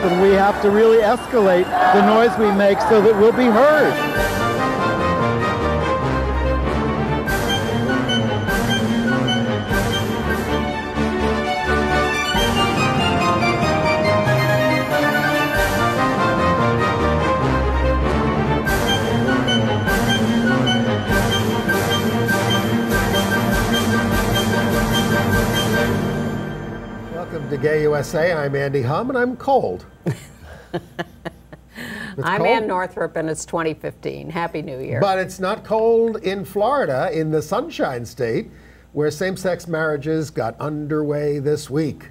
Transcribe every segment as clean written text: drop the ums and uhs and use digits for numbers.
and we have to really escalate the noise we make so that we'll be heard. Welcome to Gay USA. I'm Andy Hum, and I'm cold. I'm cold. Ann Northrup, and it's 2015. Happy New Year. But it's not cold in Florida, in the Sunshine State, where same-sex marriages got underway this week.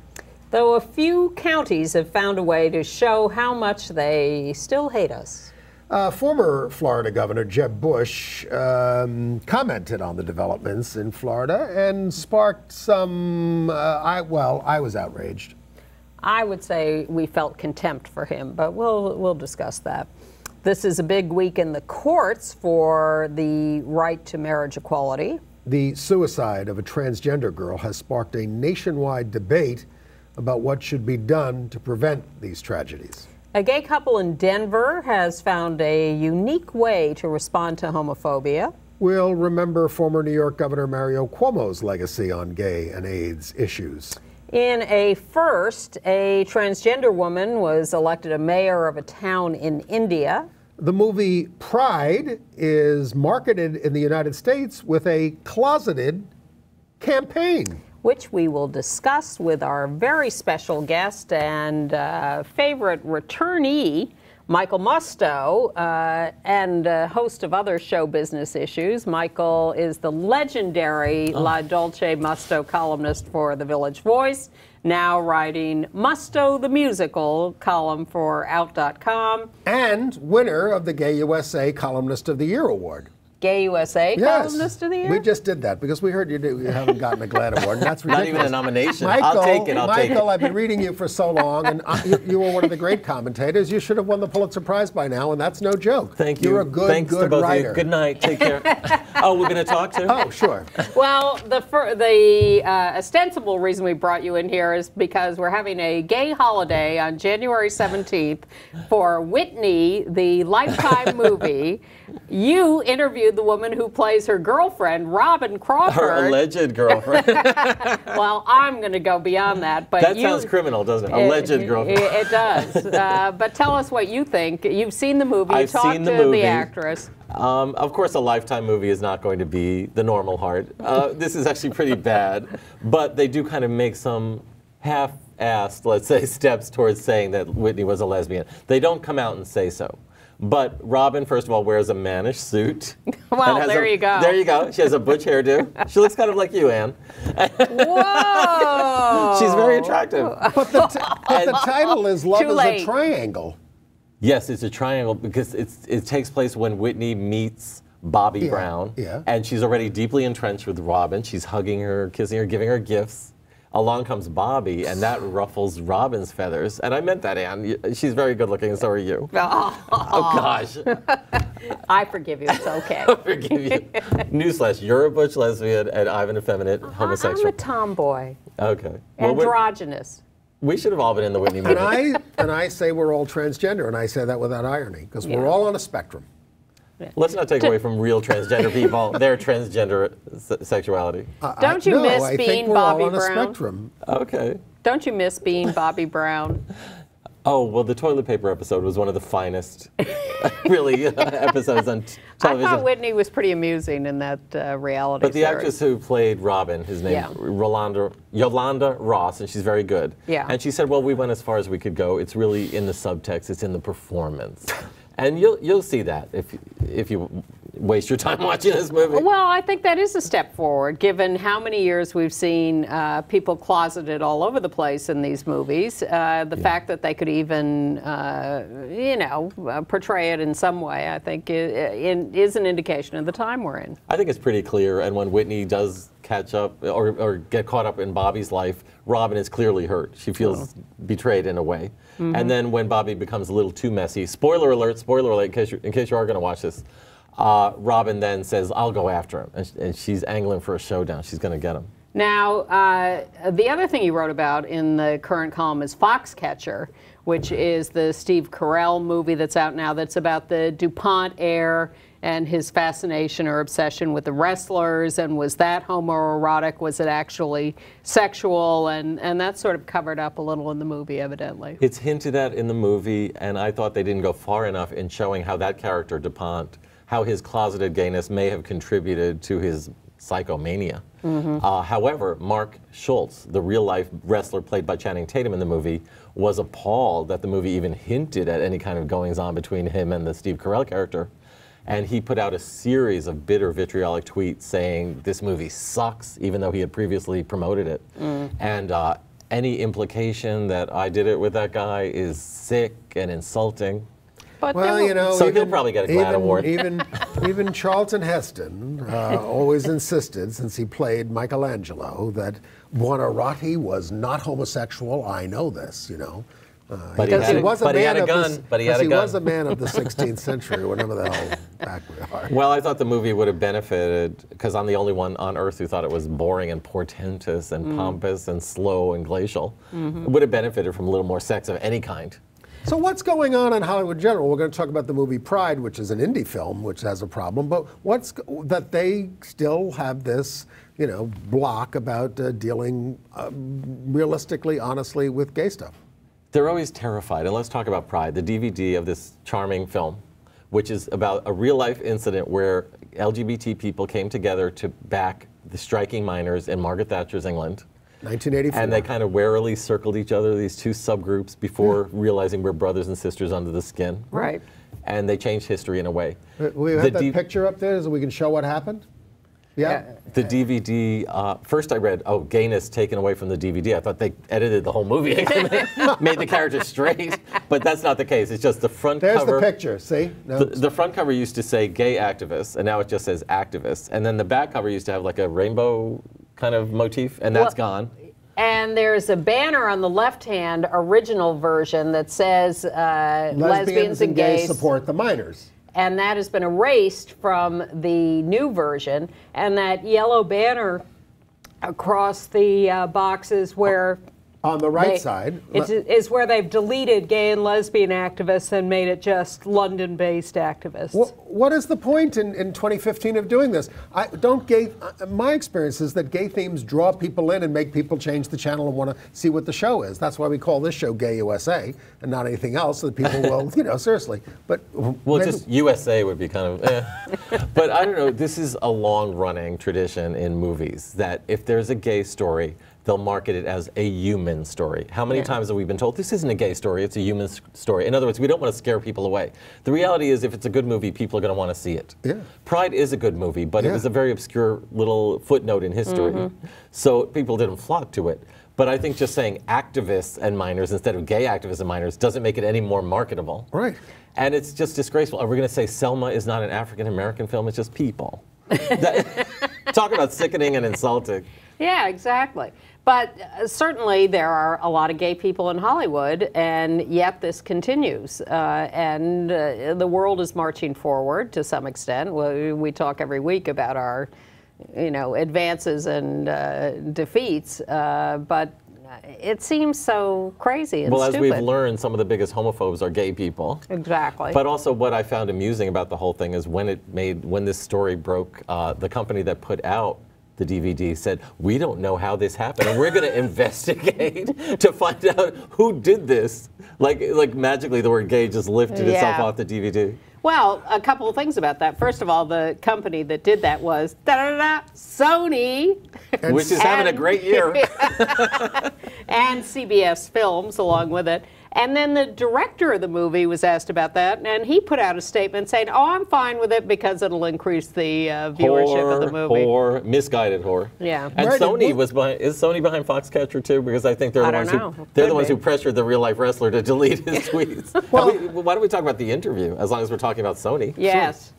Though a few counties have found a way to show how much they still hate us. Former Florida Governor Jed Bush commented on the developments in Florida and sparked some, I was outraged. I would say we felt contempt for him, but we'll discuss that. This is a big week in the courts for the right to marriage equality. The suicide of a transgender girl has sparked a nationwide debate about what should be done to prevent these tragedies. A gay couple in Denver has found a unique way to respond to homophobia. We'll remember former New York Governor Mario Cuomo's legacy on gay and AIDS issues. In a first, a transgender woman was elected a mayor of a town in India. The movie Pride is marketed in the United States with a closeted campaign, which we will discuss with our very special guest and favorite returnee, Michael MUSTO, and host of other show business issues. Michael is the legendary La Dolce MUSTO columnist for The Village Voice, now writing MUSTO the Musical column for Out.com. And winner of the Gay USA Columnist of the Year Award. Gay USA Columnist of the Year? We just did that because we heard you haven't gotten a GLAAD award, and that's ridiculous. Not even a nomination. Michael, I'll take it. Michael, I've been reading you for so long, and you were one of the great commentators. You should have won the Pulitzer Prize by now, and that's no joke. Thank you. You're a good, Thanks good to both writer. Of you. Good night. Take care. Oh, we're going to talk too? Oh, sure. Well, the ostensible reason we brought you in here is because we're having a gay holiday on January 17th for Whitney, the Lifetime movie. You interviewed the woman who plays her girlfriend, Robyn Crawford. Her alleged girlfriend. Well, I'm going to go beyond that. But that sounds criminal, doesn't it? Alleged girlfriend. It does. But tell us what you think. You've seen the movie. I've seen the Talk to movie. The actress. Of course, a Lifetime movie is not going to be the normal heart. This is actually pretty bad. But they do kind of make some half-assed, let's say, steps towards saying that Whitney was a lesbian. They don't come out and say so. But Robyn, first of all, wears a mannish suit. Well, there you go. There you go. She has a butch hairdo. She looks kind of like you, Ann. Whoa! She's very attractive. But the title is Love is a Triangle. Yes, it's a triangle because it takes place when Whitney meets Bobby Brown. Yeah. And she's already deeply entrenched with Robyn. She's hugging her, kissing her, giving her gifts. Along comes Bobby, and that ruffles Robyn's feathers. And I meant that, Ann. She's very good looking, and so are you. Oh gosh. I forgive you. It's okay. I forgive you. Newsflash, you're a butch lesbian, and I'm an effeminate homosexual. I'm a tomboy. Okay. Androgynous. We should have all been in the Whitney movie. And I say we're all transgender, and I say that without irony, because we're all on a spectrum. Let's not take away from real transgender people, their transgender sexuality. Don't you miss I being think we're Bobby all on a Brown? spectrum. Okay. Don't you miss being Bobby Brown? Oh, well, the toilet paper episode was one of the finest, really, episodes on television. I thought Whitney was pretty amusing in that reality But the series. actress who played Robyn, his name, Yolanda Ross, and she's very good. Yeah. And she said, well, we went as far as we could go. It's really in the subtext. It's in the performance. And you'll see that if you waste your time watching this movie. Well, I think that is a step forward, given how many years we've seen people closeted all over the place in these movies. The fact that they could even, portray it in some way, I think, is an indication of the time we're in. I think it's pretty clear, and when Whitney does catch up or get caught up in Bobby's life, Robyn is clearly hurt. She feels betrayed in a way. Mm-hmm. And then when Bobby becomes a little too messy, spoiler alert, in case you are going to watch this, Robyn then says, I'll go after him. And she's angling for a showdown. She's going to get him. Now, the other thing you wrote about in the current column is FOXCATCHER, which is the Steve Carell movie that's out now that's about the DuPont heir and his fascination or obsession with the wrestlers, and was that homoerotic? Was it actually sexual? And that's sort of covered up a little in the movie, evidently. It's hinted at in the movie, and I thought they didn't go far enough in showing how that character, DuPont, how his closeted gayness may have contributed to his psychomania. However, Mark Schultz, the real-life wrestler played by Channing Tatum in the movie, was appalled that the movie even hinted at any kind of goings-on between him and the Steve Carell character. And he put out a series of bitter, vitriolic tweets saying this movie sucks, even though he had previously promoted it. And any implication that I did it with that guy is sick and insulting. But Well, you know, So he'll probably get a GLAAD award. Even Charlton Heston always insisted, since he played Michelangelo, that Buonarroti was not homosexual. I know this, you know. But he had a gun. But he had a gun. He was a man of the 16th century, whatever the hell back we are. Well, I thought the movie would have benefited, because I'm the only one on earth who thought it was boring and portentous and pompous and slow and glacial. It would have benefited from a little more sex of any kind. So what's going on in Hollywood in general? We're going to talk about the movie Pride, which is an indie film, which has a problem. But what's that they still have this, you know, block about dealing realistically, honestly with gay stuff. They're always terrified. And let's talk about Pride, the DVD of this charming film, which is about a real-life incident where LGBT people came together to back the striking miners in Margaret Thatcher's England. 1984. And they kind of warily circled each other, these two subgroups, before realizing we're brothers and sisters under the skin. Right. And they changed history in a way. We have that picture up there so we can show what happened? Yeah. The DVD, first I read, oh, gayness taken away from the DVD. I thought they edited the whole movie and made the character straight. But that's not the case. It's just the front cover. There's the picture, see? No. The front cover used to say gay activists, and now it just says activists. And then the back cover used to have like a rainbow kind of motif, and that's gone. And there's a banner on the left-hand original version that says lesbians and gays support the miners. And that has been erased from the new version. And that yellow banner across the boxes where on the right side is where they've deleted gay and lesbian activists and made it just London-based activists. What is the point in 2015 of doing this? My experience is that gay themes draw people in and make people change the channel and want to see what the show is. That's why we call this show Gay USA and not anything else, so that people will, you know, seriously. But well, just USA would be kind of, But I don't know, this is a long-running tradition in movies that if there's a gay story, they'll market it as a human story. How many times have we been told, this isn't a gay story, it's a human story? In other words, we don't want to scare people away. The reality is, if it's a good movie, people are going to want to see it. Yeah. Pride is a good movie, but it was a very obscure little footnote in history. So people didn't flock to it. But I think just saying activists and minors instead of gay activists and minors doesn't make it any more marketable. Right. And it's just disgraceful. Are we going to say Selma is not an African-American film? It's just people. Talk about sickening and insulting. Yeah, exactly. But certainly there are a lot of gay people in Hollywood, and yet this continues. And the world is marching forward to some extent. We talk every week about our, you know, advances and defeats, but it seems so crazy and stupid. Well, as we've learned, some of the biggest homophobes are gay people. Exactly. But also what I found amusing about the whole thing is when this story broke, the company that put out the DVD said, we don't know how this happened, and we're going to investigate to find out who did this. Like magically the word gay just lifted itself off the DVD. Well, a couple of things about that. First of all, the company that did that was Sony. Which is having a great year. And CBS Films along with it. And then the director of the movie was asked about that, and he put out a statement saying, oh, I'm fine with it because it'll increase the viewership of the movie. Misguided whore. Yeah. And Sony was behind, is Sony behind FOXCATCHER too? Because I think they're the ones who pressured the real life wrestler to delete his tweets. Well, why don't we talk about the interview as long as we're talking about Sony? Yes,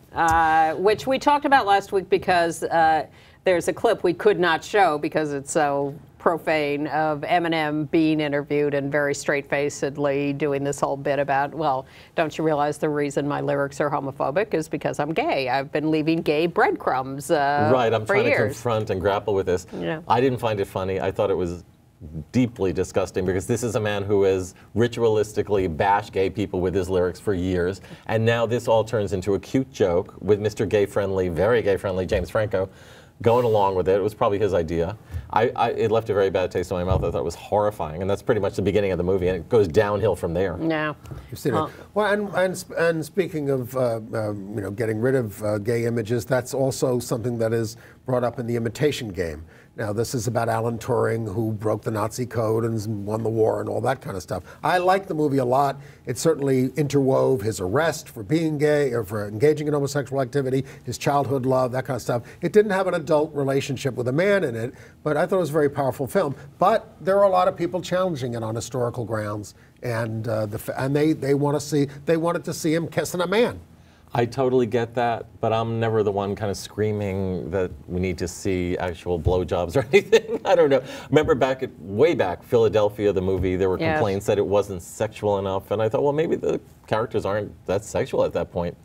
which we talked about last week because there's a clip we could not show because it's so profane of Eminem being interviewed and very straight-facedly doing this whole bit about, well, don't you realize the reason my lyrics are homophobic is because I'm gay. I've been leaving gay breadcrumbs right, I'm for trying years. to confront and grapple with this. Yeah. I didn't find it funny. I thought it was deeply disgusting, because this is a man who has ritualistically bashed gay people with his lyrics for years, and now this all turns into a cute joke with Mr. Gay-friendly, very gay-friendly James Franco going along with it. It was probably his idea. It left a very bad taste in my mouth. I thought it was horrifying, and that's pretty much the beginning of the movie, and it goes downhill from there. Yeah. You've seen it. Well, and speaking of you know, getting rid of gay images, that's also something that is brought up in The Imitation Game. Now, this is about Alan Turing, who broke the Nazi code and won the war and all that kind of stuff. I like the movie a lot. It certainly interwove his arrest for being gay or for engaging in homosexual activity, his childhood love, that kind of stuff. It didn't have an adult relationship with a man in it, but I thought it was a very powerful film. But there are a lot of people challenging it on historical grounds, and they wanted to see him kissing a man. I totally get that, but I'm never the one kind of screaming that we need to see actual blowjobs or anything. I don't know. Remember way back, Philadelphia, the movie, there were complaints that it wasn't sexual enough, and I thought, well, maybe the characters aren't that sexual at that point.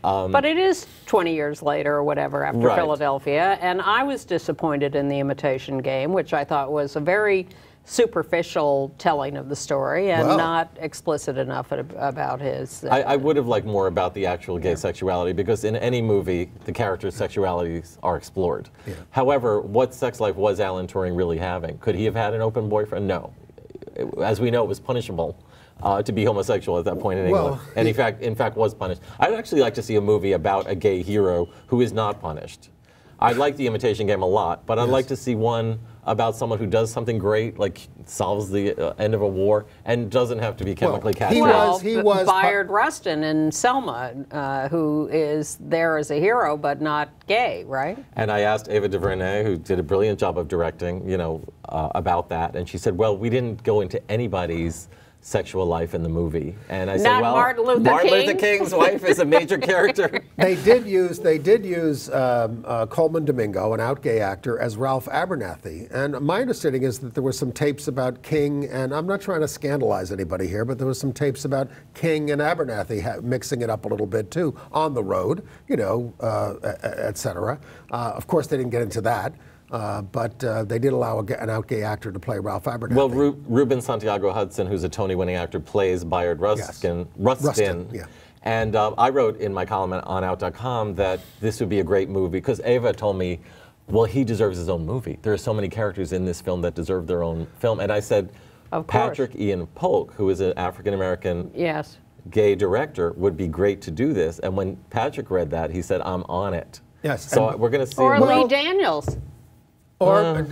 But it is 20 years later or whatever after Philadelphia, and I was disappointed in The Imitation Game, which I thought was a very superficial telling of the story and not explicit enough about his... I would have liked more about the actual gay sexuality, because in any movie, the characters' sexualities are explored. Yeah. However, what sex life was Alan Turing really having? Could he have had an open boyfriend? No. As we know, it was punishable to be homosexual at that point in England, and in fact was punished. I'd actually like to see a movie about a gay hero who is not punished. I like The Imitation Game a lot, but I'd like to see one about someone who does something great, like solves the end of a war, and doesn't have to be chemically castrated. He was Bayard Rustin in Selma, who is there as a hero, but not gay, right? And I asked Ava DuVernay, who did a brilliant job of directing, you know, about that, and she said, well, we didn't go into anybody's sexual life in the movie. And I said, well, Martin Luther King's wife is a major character. They did use Coleman Domingo, an out gay actor, as Ralph Abernathy. And my understanding is that there were some tapes about King, and I'm not trying to scandalize anybody here, but there was some tapes about King and Abernathy mixing it up a little bit too, on the road, you know, et cetera. Of course, they didn't get into that. But they did allow an out gay actor to play Ralph Abernathy. Well, Ruben Santiago Hudson, who's a Tony-winning actor, plays Bayard Rustin. Yeah. And I wrote in my column on Out.com that this would be a great movie, because Ava told me, well, he deserves his own movie. There are so many characters in this film that deserve their own film. And I said, Patrick Ian Polk, who is an African-American gay director, would be great to do this. And when Patrick read that, he said, I'm on it. Yes. So we're going to see. Or Lee Daniels. Bayard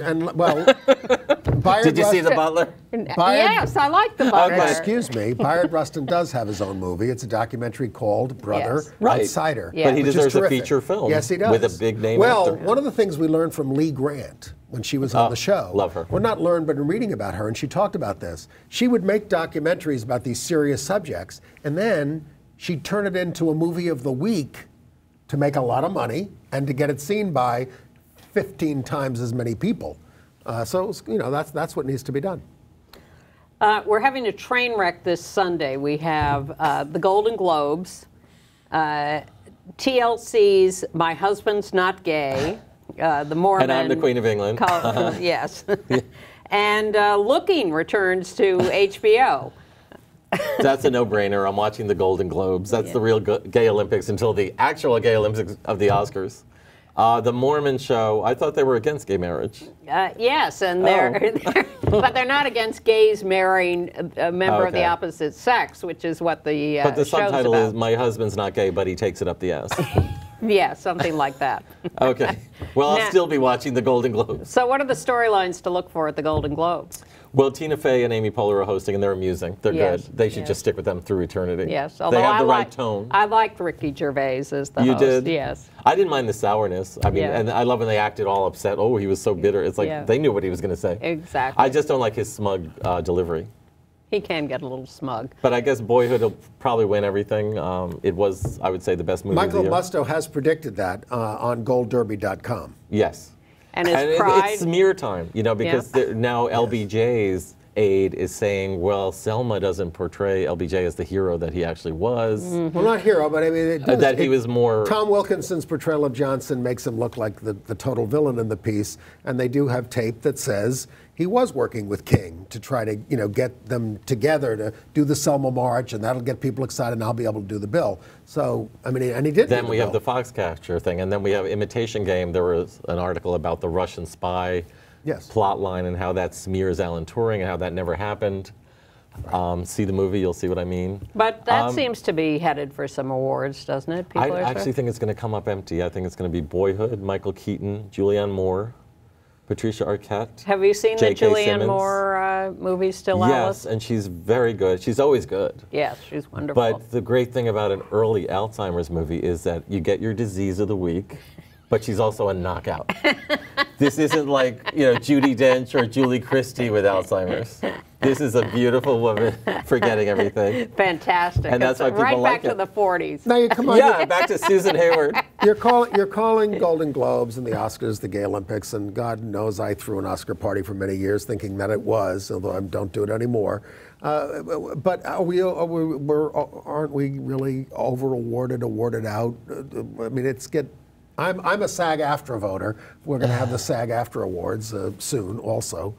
Did you see The Butler? Yes, I like The Butler. Okay. Excuse me, Bayard Rustin does have his own movie. It's a documentary called Brother Outsider. Yeah. But he deserves a feature film. Yes, he does. With a big name actor. actor. One of the things we learned from Lee Grant when she was on the show. Love her. Well, not learned, but in reading about her, and she talked about this. She would make documentaries about these serious subjects, and then she'd turn it into a movie of the week to make a lot of money and to get it seen by 15 times as many people. So, you know, that's what needs to be done. We're having a train wreck this Sunday. We have the Golden Globes, TLC's My Husband's Not Gay, the Mormon... And I'm the Queen of England. Yes. And Looking returns to HBO. That's a no-brainer. I'm watching the Golden Globes. That's the real gay Olympics until the actual gay Olympics of the Oscars. The Mormon show, I thought they were against gay marriage. Yes, and but they're not against gays marrying a member of the opposite sex, which is what the But the show's subtitle about. is My Husband's Not Gay, but he takes it up the ass. Yeah, something like that. Okay. Well, I'll still be watching the Golden Globes. So what are the storylines to look for at the Golden Globes? Well, Tina Fey and Amy Poehler are hosting, and they're amusing. They're good. They should just stick with them through eternity. Yes, they have the right tone. I liked Ricky Gervais as the host. You did? Yes. I didn't mind the sourness. I mean, and I love when they acted all upset. Oh, he was so bitter. It's like they knew what he was going to say. Exactly. I just don't like his smug delivery. He can get a little smug. But I guess Boyhood will probably win everything. It was, I would say, the best movie of the year. Michael MUSTO has predicted that on goldderby.com. Yes. And his pride... it's smear time, you know, because now LBJ's aide is saying, well, Selma doesn't portray LBJ as the hero that he actually was. Well, not hero, but I mean... he was more... Tom Wilkinson's portrayal of Johnson makes him look like the total villain in the piece, and they do have tape that says he was working with King to try to, get them together to do the Selma March, and that'll get people excited, and I'll be able to do the bill. So, I mean, and he did. Then we have the FOXCATCHER thing, and then we have Imitation Game. There was an article about the Russian spy plot line and how that smears Alan Turing and how that never happened. Right. See the movie, you'll see what I mean. But that seems to be headed for some awards, doesn't it? I actually think it's going to come up empty. I think it's going to be Boyhood, Michael Keaton, Julianne Moore, Patricia Arquette. Have you seen the Julianne Moore movie, Still Alice? Yes, and she's very good. She's always good. Yes, she's wonderful. But the great thing about an early Alzheimer's movie is that you get your disease of the week, but she's also a knockout. This isn't like, Judi Dench or Julie Christie with Alzheimer's. This is a beautiful woman forgetting everything. Fantastic. And that's why people like it. Right back to the 40s. Now you come on. Yeah, back to Susan Hayward. You're calling Golden Globes and the Oscars the Gay Olympics, and God knows I threw an Oscar party for many years thinking that it was, although I don't do it anymore. But aren't we really awarded out? I mean, I'm a SAG-AFTRA voter. We're going to have the SAG-AFTRA Awards soon also.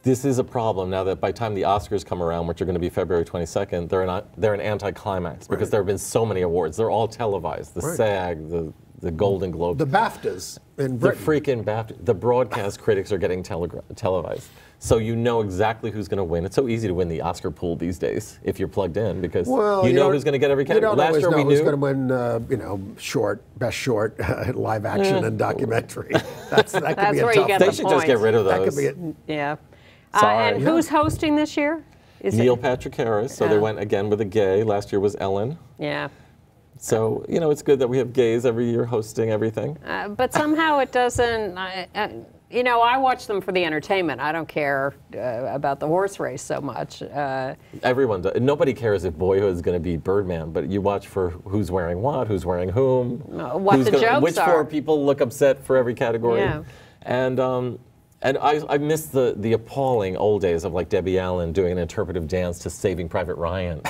This is a problem now that by the time the Oscars come around, which are going to be February 22nd, they're an anticlimax because there have been so many awards. They're all televised. The SAG, the Golden Globe. The BAFTAs in Britain. The freaking BAFTA. The broadcast critics are getting televised. So you know exactly who's going to win. It's so easy to win the Oscar pool these days if you're plugged in because you know who's going to get every category. Last year we knew who's going to win, best short, live action and documentary. That could be a tough. They should just get rid of those. That could be yeah. Sorry. And who's hosting this year? Neil Patrick Harris. So they went again with a gay. Last year was Ellen. Yeah. So, it's good that we have gays every year hosting everything. But somehow it doesn't, I watch them for the entertainment. I don't care about the horse race so much. Everyone does. Nobody cares if Boyhood is going to be Birdman, but you watch for who's wearing what, who's wearing whom. What the jokes are. Which four people look upset for every category. Yeah. And I miss the appalling old days of like Debbie Allen doing an interpretive dance to Saving Private Ryan.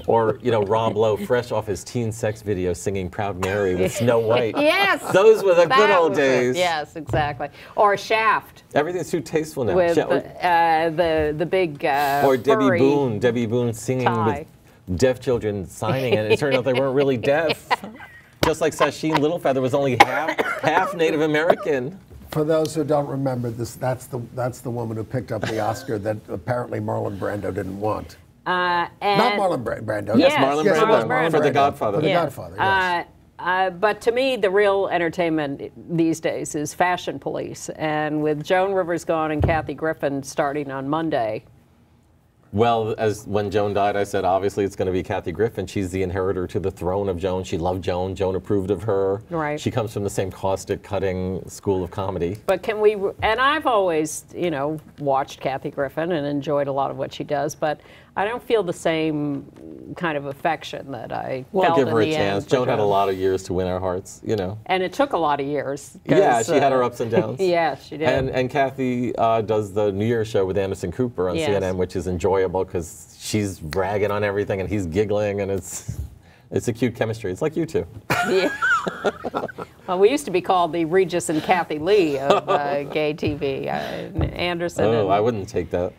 Or, Rob Lowe, fresh off his teen sex video, singing Proud Mary with Snow White. Yes! Those were the good old days. Yes, exactly. Or Shaft. Everything's too tasteful now. With the big or Debbie Boone singing with deaf children signing it. It turned out they weren't really deaf. Just like Sasheen Littlefeather was only half Native American. For those who don't remember this, that's the woman who picked up the Oscar that apparently Marlon Brando didn't want. Not Marlon Brando. Yes, Marlon Brando. For The Godfather. For The Godfather, yes. But to me, the real entertainment these days is Fashion Police. And with Joan Rivers gone and Kathy Griffin starting on Monday. Well, when Joan died, I said, obviously, it's going to be Kathy Griffin. She's the inheritor to the throne of Joan. She loved Joan. Joan approved of her. Right. She comes from the same caustic, cutting school of comedy. But can we, and I've always, watched Kathy Griffin and enjoyed a lot of what she does, but I don't feel the same kind of affection that I felt give her in a the chance. end. Joan had a lot of years to win our hearts, And it took a lot of years. Yeah, she had her ups and downs. Yes, she did. And Kathy does the New Year's show with Anderson Cooper on CNN, which is enjoyable because she's bragging on everything and he's giggling, and it's a cute chemistry. It's like you two. Yeah. Well, we used to be called the Regis and Kathy Lee of gay TV. Anderson. Oh, I wouldn't take that.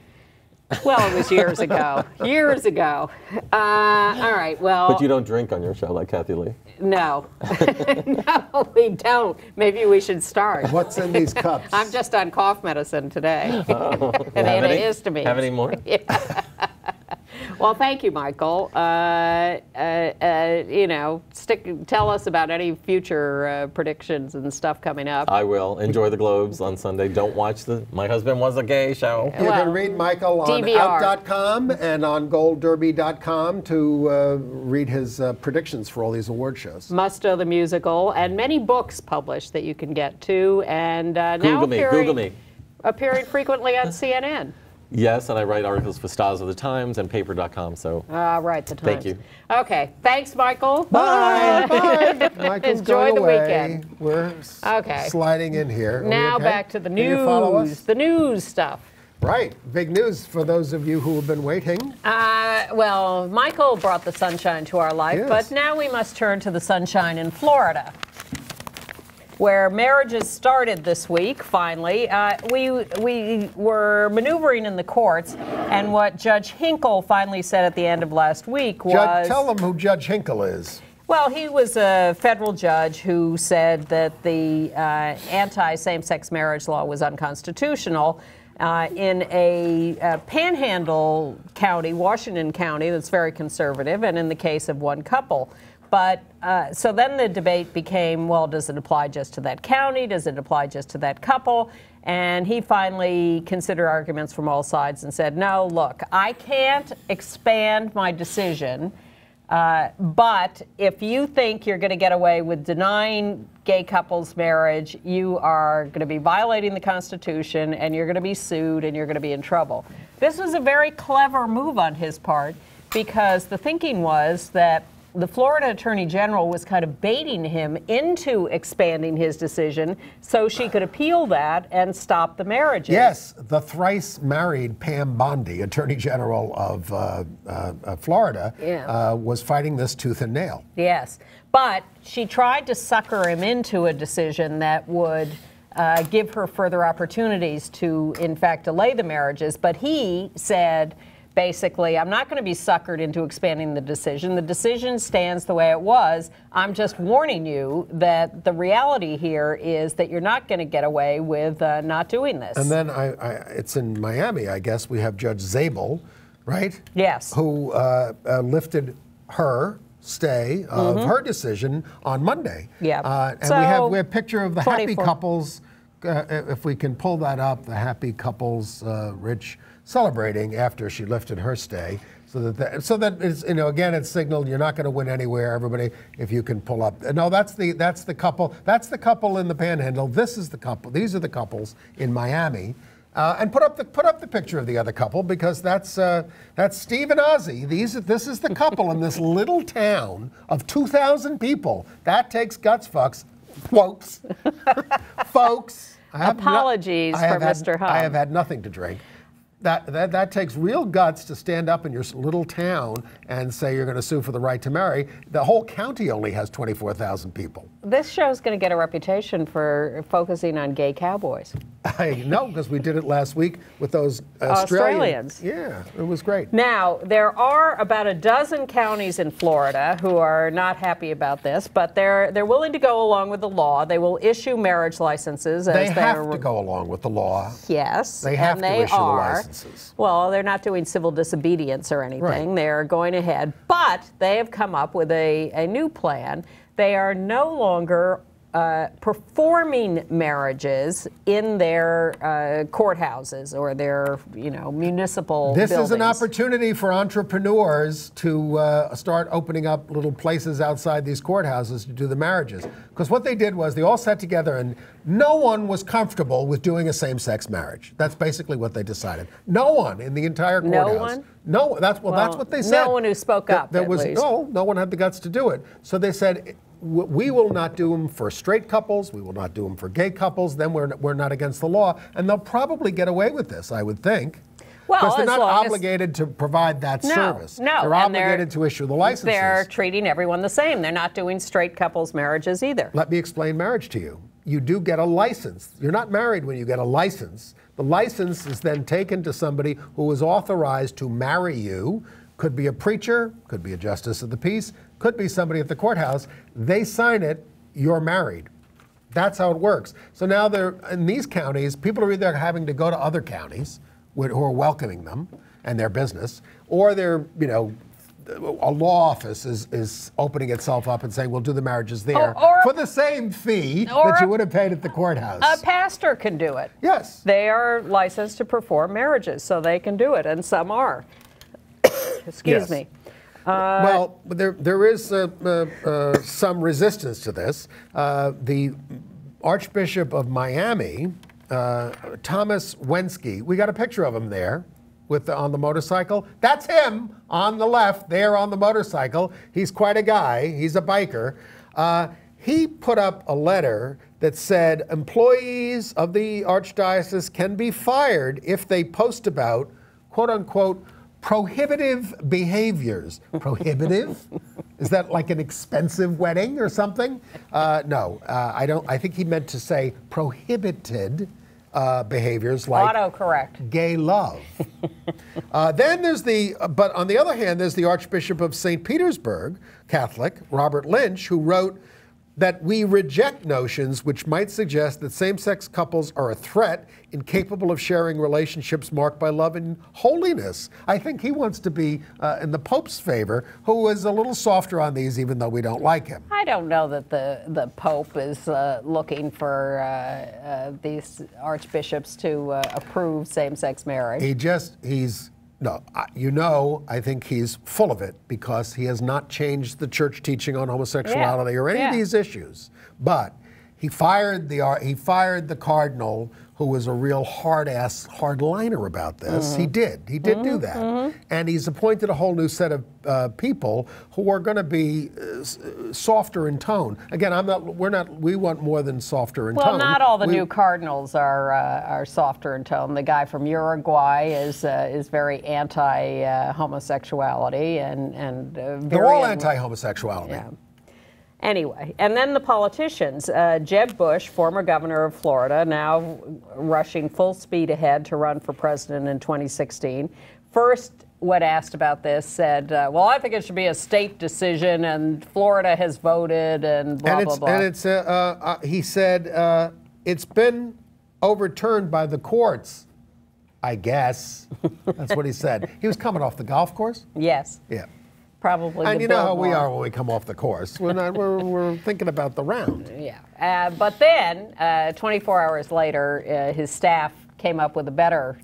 Well, it was years ago. Years ago. All right, well. But you don't drink on your show like Kathy Lee. No. No, we don't. Maybe we should start. What's in these cups? I'm just on cough medicine today. Oh, and antihistamines. Have any more? Yeah. Well, thank you, Michael. Tell us about any future predictions and stuff coming up. I will. Enjoy the Globes on Sunday. Don't watch My Husband Was a Gay show. You can read Michael on out.com and on goldderby.com to read his predictions for all these award shows. MUSTO the Musical, and many books published that you can get to. And Google me. Appearing frequently on CNN. Yes, and I write articles for Stars of the Times and paper.com, so. Right, the Times. Thank you. Okay, thanks, Michael. Bye. Bye. Michael's Enjoy the away. weekend. We're sliding in here. Now back to the news. Can you follow us? The news stuff. Right, big news for those of you who have been waiting. Well, Michael brought the sunshine to our life, but now we must turn to the sunshine in Florida. where marriages started this week, finally. We were maneuvering in the courts, and what Judge Hinkle finally said at the end of last week was... Tell them who Judge Hinkle is. Well, he was a federal judge who said that the anti-same-sex marriage law was unconstitutional in a panhandle county, Washington County, that's very conservative, and in the case of one couple. But so then the debate became, well, does it apply just to that county? Does it apply just to that couple? And he finally considered arguments from all sides and said, no, look, I can't expand my decision. But if you think you're going to get away with denying gay couples marriage, you are going to be violating the Constitution, and you're going to be sued, and you're going to be in trouble. This was a very clever move on his part, because the thinking was that the Florida Attorney General was kind of baiting him into expanding his decision so she could appeal that and stop the marriages. Yes, the thrice married Pam Bondi, Attorney General of Florida, was fighting this tooth and nail. Yes, but she tried to sucker him into a decision that would give her further opportunities to, in fact, delay the marriages. But he said, basically, I'm not going to be suckered into expanding the decision. The decision stands the way it was. I'm just warning you that the reality here is that you're not going to get away with not doing this. And then it's in Miami, I guess, we have Judge Zabel, right? Yes. Who lifted her stay of her decision on Monday. Yeah. And so, we have a picture of the happy couples, if we can pull that up, the happy couples, Rich, celebrating after she lifted her stay, so that it's, you know, again, it's signaled you're not going to win anywhere. Everybody, if you can pull up, no, that's the couple. That's the couple in the Panhandle. This is the couple. These are the couples in Miami, and put up the picture of the other couple, because that's Steve and Ozzy. This is the couple in this little town of 2,000 people. That takes guts, folks. Folks. Apologies for Mr. Hum. I have had nothing to drink. That takes real guts to stand up in your little town and say you're going to sue for the right to marry. The whole county only has 24,000 people. This show's going to get a reputation for focusing on gay cowboys. I know, because we did it last week with those Australians. Yeah, it was great. Now, there are about a dozen counties in Florida who are not happy about this, but they're willing to go along with the law. They will issue marriage licenses. They have to go along with the law. Yes. They have to issue the licenses. Well, they're not doing civil disobedience or anything. Right. They're going ahead, but they have come up with a new plan. They are no longer performing marriages in their courthouses or their, municipal buildings. This is an opportunity for entrepreneurs to start opening up little places outside these courthouses to do the marriages. Because what they did was they all sat together, and no one was comfortable with doing a same-sex marriage. That's basically what they decided. No one in the entire courthouse. No one? No, that's what they said. No one who spoke up, There was no one had the guts to do it. So they said, we will not do them for straight couples. We will not do them for gay couples. Then we're not against the law, and they'll probably get away with this, I would think. Well, because they're not obligated to provide that service. No, they're obligated to issue the licenses. They're treating everyone the same. They're not doing straight couples marriages either. Let me explain marriage to you. You do get a license. You're not married when you get a license. The license is then taken to somebody who is authorized to marry you. Could be a preacher, could be a justice of the peace, could be somebody at the courthouse. They sign it, you're married. That's how it works. So now in these counties, people are either having to go to other counties who are welcoming them and their business, or they're, a law office is opening itself up and saying, we'll do the marriages there for the same fee that you would have paid at the courthouse. A pastor can do it. Yes. They are licensed to perform marriages, so they can do it, and some are. Excuse me. Well, there is some resistance to this. The Archbishop of Miami, Thomas Wensky, we got a picture of him there on the motorcycle. That's him on the left there on the motorcycle. He's quite a guy. He's a biker. He put up a letter that said employees of the Archdiocese can be fired if they post about, quote unquote, prohibitive behaviors. Prohibitive? Is that like an expensive wedding or something? No, I don't. I think he meant to say prohibited behaviors like autocorrect, gay love. Then there's but on the other hand, there's the Archbishop of St. Petersburg, Catholic, Robert Lynch, who wrote that we reject notions which might suggest that same-sex couples are a threat, incapable of sharing relationships marked by love and holiness. I think he wants to be in the Pope's favor, who is a little softer on these, even though we don't like him. I don't know that the Pope is looking for these archbishops to approve same-sex marriage. I think he's full of it because he has not changed the church teaching on homosexuality or any of these issues. But he fired the cardinal, who was a real hard-ass hardliner about this. He did do that. And he's appointed a whole new set of people who are going to be softer in tone. Again, we want more than softer in tone. Well, not all the new cardinals are softer in tone. The guy from Uruguay is very anti-homosexuality and they're all anti-homosexuality. Yeah. Anyway, and then the politicians. Jed Bush, former governor of Florida, now rushing full speed ahead to run for president in 2016. First, when asked about this, said, well, I think it should be a state decision, and Florida has voted, and blah, blah, blah. And he said, it's been overturned by the courts, I guess. That's what he said. He was coming off the golf course? Yes. Yeah. Probably. And you know how we are when we come off the course. We're thinking about the round. Yeah. But then, 24 hours later, his staff came up with a better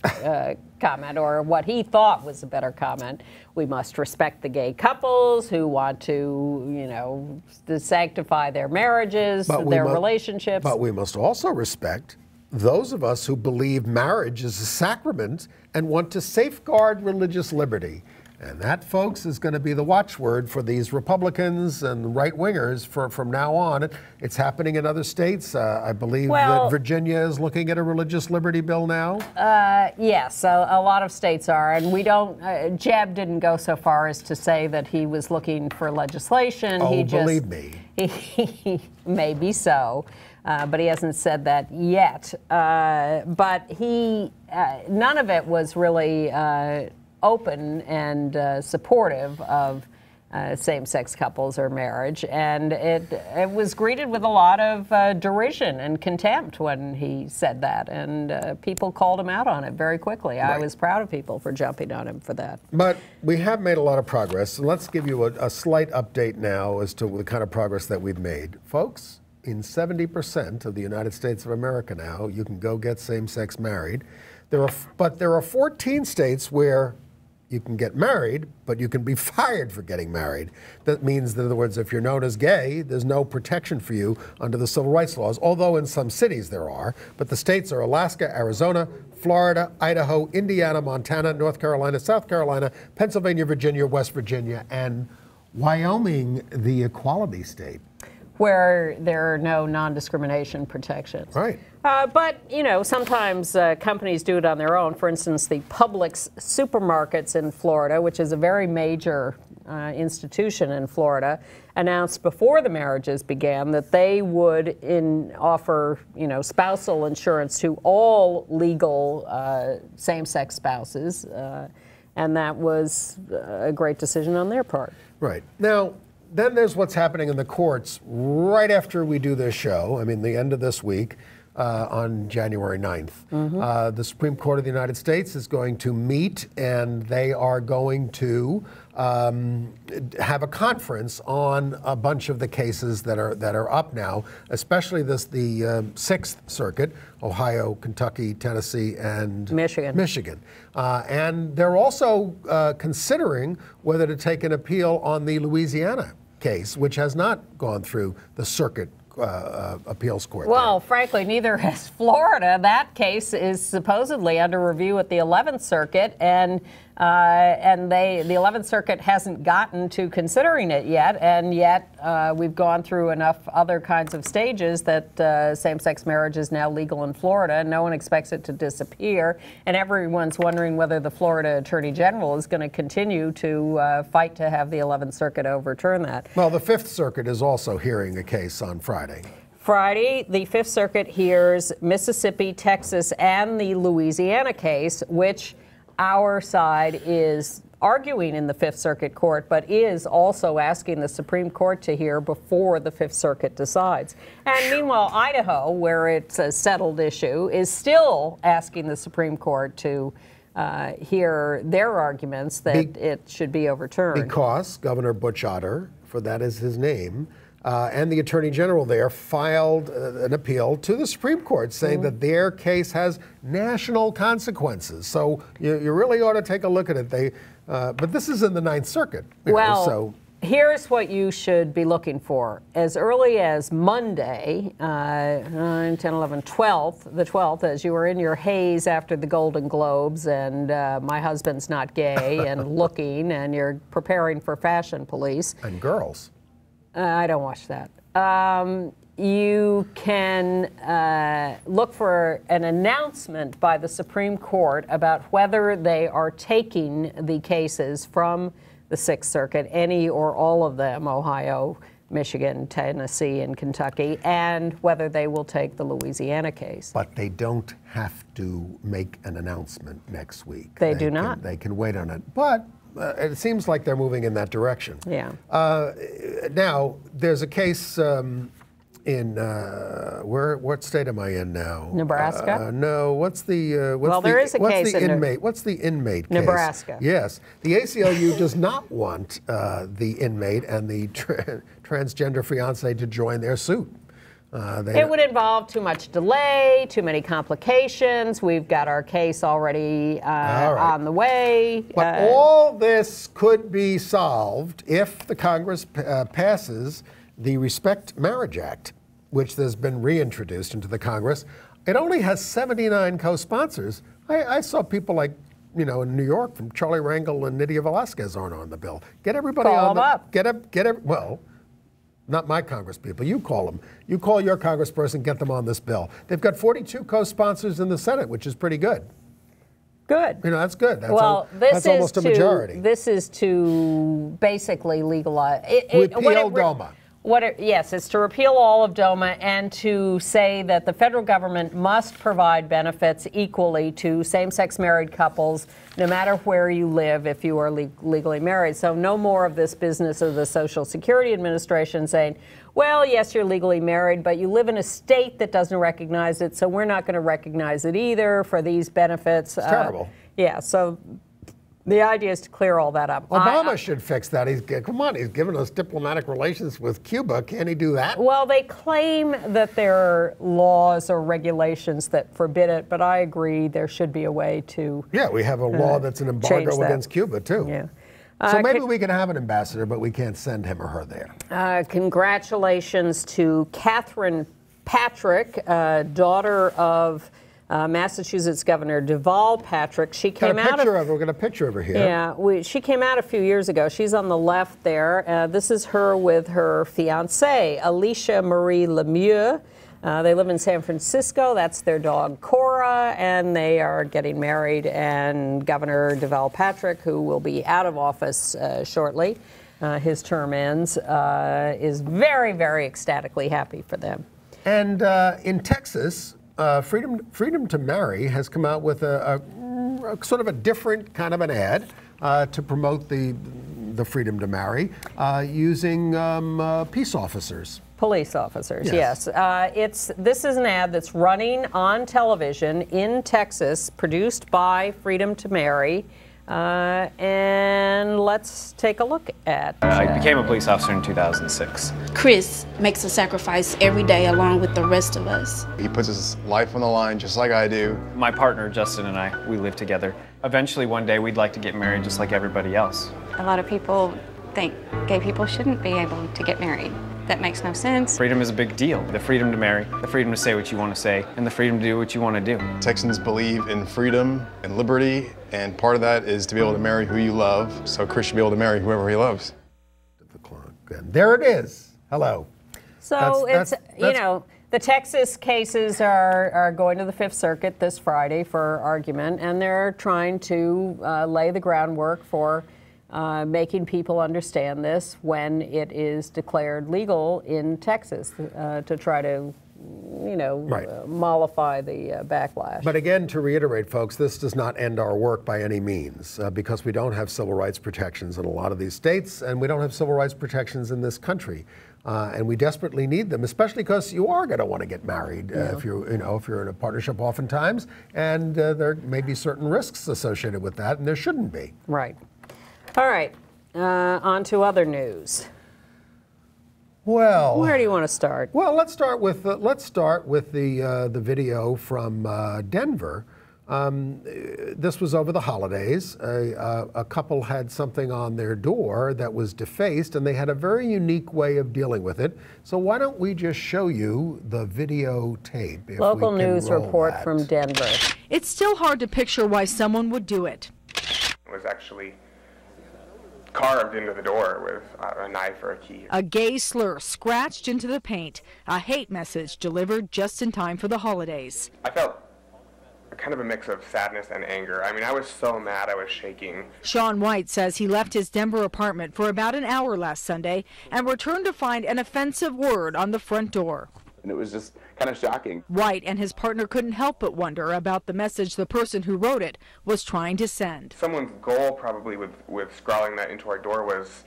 comment, or what he thought was a better comment. We must respect the gay couples who want to, to sanctify their marriages, their relationships. But we must also respect those of us who believe marriage is a sacrament and want to safeguard religious liberty. And that, folks, is going to be the watchword for these Republicans and right-wingers from now on. It's happening in other states. I believe that Virginia is looking at a religious liberty bill now. Yes, a lot of states are. And we don't, Jeb didn't go so far as to say that he was looking for legislation. Oh, believe me. Maybe so. But he hasn't said that yet. But none of it was really open and supportive of same-sex couples or marriage, and it was greeted with a lot of derision and contempt when he said that, and people called him out on it very quickly. Right. I was proud of people for jumping on him for that. But we have made a lot of progress, so let's give you a slight update now as to the kind of progress that we've made. Folks, in 70% of the United States of America now, you can go get same-sex married. But there are 14 states where you can get married, but you can be fired for getting married. That means, in other words, if you're known as gay, there's no protection for you under the civil rights laws, although in some cities there are. But the states are Alaska, Arizona, Florida, Idaho, Indiana, Montana, North Carolina, South Carolina, Pennsylvania, Virginia, West Virginia, and Wyoming, the equality state, where there are no non-discrimination protections. Right. But, sometimes companies do it on their own. For instance, the Publix supermarkets in Florida, which is a very major institution in Florida, announced before the marriages began that they would offer, spousal insurance to all legal same-sex spouses. And that was a great decision on their part. Right. Now, then there's what's happening in the courts right after we do this show. I mean, the end of this week on January 9th. The Supreme Court of the United States is going to meet, and they are going to have a conference on a bunch of the cases that are up now, especially the Sixth Circuit, Ohio, Kentucky, Tennessee, and Michigan. And they're also considering whether to take an appeal on the Louisiana case, which has not gone through the circuit appeals court. Well, frankly, neither has Florida. That case is supposedly under review at the 11th Circuit, and And the 11th Circuit hasn't gotten to considering it yet, and yet we've gone through enough other kinds of stages that same-sex marriage is now legal in Florida. No one expects it to disappear, and everyone's wondering whether the Florida Attorney General is going to continue to fight to have the 11th Circuit overturn that. Well, the 5th Circuit is also hearing a case on Friday. Friday, the 5th Circuit hears Mississippi, Texas, and the Louisiana case, which our side is arguing in the 5th Circuit Court, but is also asking the Supreme Court to hear before the 5th Circuit decides. And meanwhile, Idaho, where it's a settled issue, is still asking the Supreme Court to hear their arguments that it should be overturned. Because Governor Butch Otter, for that is his name, and the Attorney General there filed an appeal to the Supreme Court saying that their case has national consequences. So you really ought to take a look at it. But this is in the 9th Circuit. Well, here's what you should be looking for. As early as Monday, 9, 10, 11, 12th, the 12th, as you were in your haze after the Golden Globes and My Husband's Not Gay and looking and you're preparing for Fashion Police. And Girls. I don't watch that. You can look for an announcement by the Supreme Court about whether they are taking the cases from the 6th Circuit, any or all of them, Ohio, Michigan, Tennessee, and Kentucky, and whether they will take the Louisiana case. But they don't have to make an announcement next week. They do not. They can wait on it. But it seems like they're moving in that direction. Yeah. Now, there's a case in what state am I in now? Nebraska? No. What's the inmate case? Nebraska. Yes. The ACLU does not want the inmate and the transgender fiance to join their suit. It would involve too much delay, too many complications. We've got our case already on the way. But all this could be solved if the Congress passes the Respect Marriage Act, which has been reintroduced into the Congress. It only has 79 co-sponsors. I saw people like, in New York, from Charlie Rangel and Nydia Velasquez aren't on the bill. Get everybody Call on them up. Well, not my Congress people. You call them. You call your congressperson, get them on this bill. They've got 42 co-sponsors in the Senate, which is pretty good. Good. That's good. That's that's almost a majority. This is to basically legalize. Repeal DOMA. Yes, it's to repeal all of DOMA and to say that the federal government must provide benefits equally to same-sex married couples, no matter where you live if you are legally married. So no more of this business of the Social Security Administration saying, well, yes, you're legally married, but you live in a state that doesn't recognize it, so we're not going to recognize it either for these benefits. It's terrible. Yeah, so the idea is to clear all that up. Obama should fix that. Come on, he's given us diplomatic relations with Cuba. Can't he do that? Well, they claim that there are laws or regulations that forbid it, but I agree there should be a way to Yeah, we have a law that's an embargo against Cuba, too. Yeah. So maybe we can have an ambassador, but we can't send him or her there. Congratulations to Catherine Patrick, daughter of Massachusetts Governor Deval Patrick. She came out. We've got a picture of her here. Yeah, she came out a few years ago. She's on the left there. This is her with her fiancé, Alicia Marie Lemieux. They live in San Francisco. That's their dog, Cora, and they are getting married. And Governor Deval Patrick, who will be out of office shortly, his term ends, is very, very ecstatically happy for them. And in Texas, Freedom to Marry has come out with a sort of a different kind of an ad to promote the freedom to marry using peace officers. Police officers, yes. This is an ad that's running on television in Texas, produced by Freedom to Marry. And let's take a look at I became a police officer in 2006. Chris makes a sacrifice every day along with the rest of us. He puts his life on the line just like I do. My partner, Justin, and I, we live together. Eventually, one day, we'd like to get married just like everybody else. A lot of people think gay people shouldn't be able to get married. That makes no sense. Freedom is a big deal. The freedom to marry, the freedom to say what you want to say, and the freedom to do what you want to do. Texans believe in freedom and liberty, and part of that is to be able to marry who you love, so Chris should be able to marry whoever he loves. And there it is. Hello. So That's- you know, the Texas cases are going to the Fifth Circuit this Friday for argument, and they're trying to lay the groundwork for making people understand this when it is declared legal in Texas to try to, you know, mollify the backlash. But again, to reiterate, folks, this does not end our work by any means because we don't have civil rights protections in a lot of these states, and we don't have civil rights protections in this country. And we desperately need them, especially because you are going to want to get married if you're in a partnership oftentimes, and there may be certain risks associated with that, and there shouldn't be. Right. All right. On to other news. Well, where do you want to start? Well, let's start with the video from Denver. This was over the holidays. A couple had something on their door that was defaced, and they had a very unique way of dealing with it. So why don't we just show you the videotape? Local news report from Denver. It's still hard to picture why someone would do it. It was actually carved into the door with a knife or a key. A gay slur scratched into the paint, a hate message delivered just in time for the holidays. I felt kind of a mix of sadness and anger. I mean, I was so mad, I was shaking. Sean White says he left his Denver apartment for about an hour last Sunday and returned to find an offensive word on the front door. And it was just kind of shocking. White and his partner couldn't help but wonder about the message the person who wrote it was trying to send. Someone's goal probably with scrawling that into our door was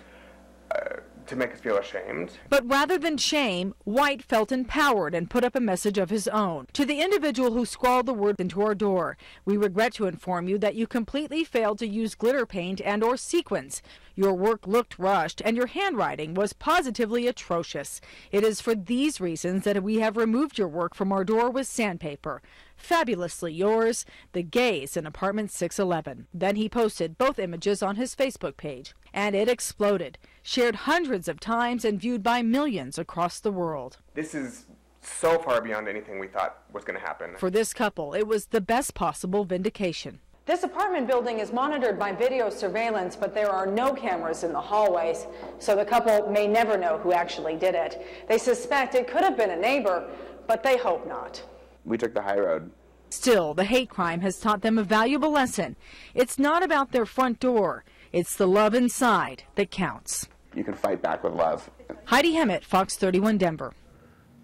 to make us feel ashamed. But rather than shame, White felt empowered and put up a message of his own. To the individual who scrawled the word into our door, we regret to inform you that you completely failed to use glitter paint and or sequins. Your work looked rushed and your handwriting was positively atrocious. It is for these reasons that we have removed your work from our door with sandpaper. Fabulously yours, The Gays in apartment 611. Then he posted both images on his Facebook page, and it exploded, shared hundreds of times and viewed by millions across the world. This is so far beyond anything we thought was going to happen. For this couple, it was the best possible vindication. This apartment building is monitored by video surveillance, but there are no cameras in the hallways, so the couple may never know who actually did it. They suspect it could have been a neighbor, but they hope not. We took the high road. Still, the hate crime has taught them a valuable lesson. It's not about their front door. It's the love inside that counts. You can fight back with love. Heidi Hemmett, Fox 31 Denver.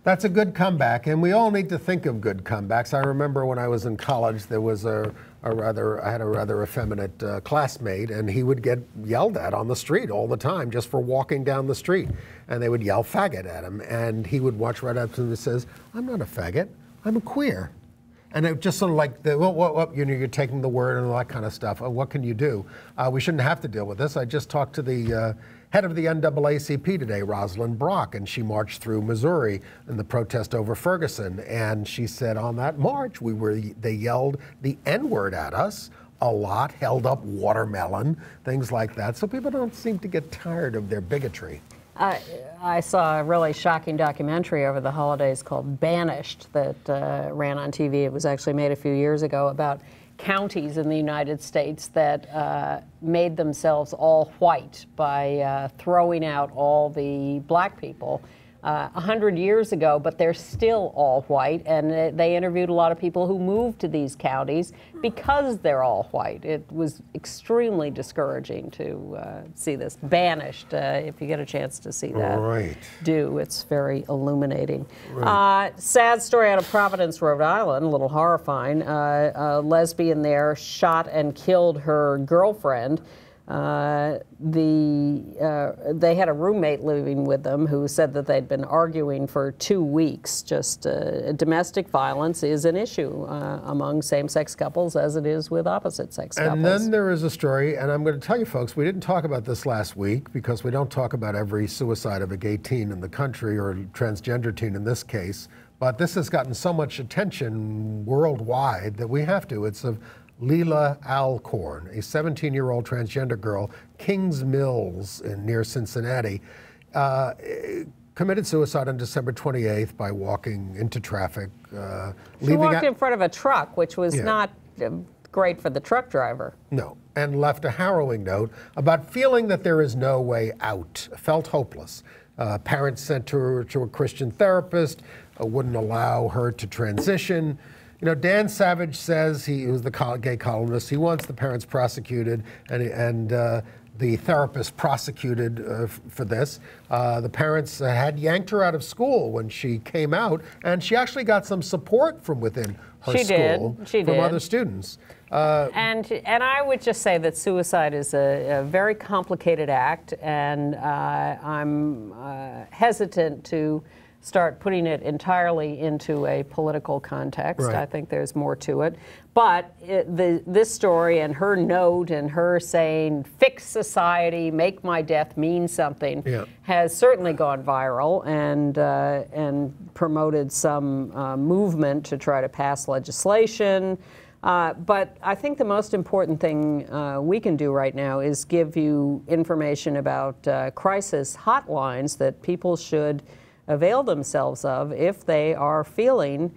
That's a good comeback, and we all need to think of good comebacks. I remember when I was in college, there was I had a rather effeminate classmate, and he would get yelled at on the street all the time just for walking down the street. And they would yell faggot at him, and he would watch right up to him and says, "I'm not a faggot, I'm a queer." And it just sort of like, you're taking the word and all that kind of stuff. What can you do? We shouldn't have to deal with this. I just talked to the head of the NAACP today, Rosalind Brock, and she marched through Missouri in the protest over Ferguson. And she said on that march, they yelled the N-word at us a lot, held up watermelon, things like that. So people don't seem to get tired of their bigotry. I saw a really shocking documentary over the holidays called Banished that ran on TV. It was actually made a few years ago about counties in the United States that made themselves all white by throwing out all the black people 100 years ago, but they're still all white. And they interviewed a lot of people who moved to these counties because they're all white. It was extremely discouraging to see this. Banished, if you get a chance to see that. Right. Do. It's very illuminating. Right. Sad story out of Providence, Rhode Island, a little horrifying. A lesbian there shot and killed her girlfriend. They had a roommate living with them who said that they'd been arguing for 2 weeks. Just domestic violence is an issue among same-sex couples as it is with opposite-sex couples. And then there is a story, and I'm going to tell you folks, we didn't talk about this last week because we don't talk about every suicide of a gay teen in the country or a transgender teen in this case, but this has gotten so much attention worldwide that we have to. It's of Leila Alcorn, a 17-year-old transgender girl, Kings Mills near Cincinnati, committed suicide on December 28th by walking into traffic. She walked in front of a truck, which was not great for the truck driver. No, and left a harrowing note about feeling that there is no way out, felt hopeless. Parents sent her to a Christian therapist, wouldn't allow her to transition. You know, Dan Savage says, he was the gay columnist, he wants the parents prosecuted and the therapist prosecuted for this. The parents had yanked her out of school when she came out, and she actually got some support from within her school from other students. And I would just say that suicide is a very complicated act, and I'm hesitant to start putting it entirely into a political context. I think there's more to it. But this story and her note and her saying, fix society, make my death mean something, has certainly gone viral and promoted some movement to try to pass legislation. But I think the most important thing we can do right now is give you information about crisis hotlines that people should avail themselves of if they are feeling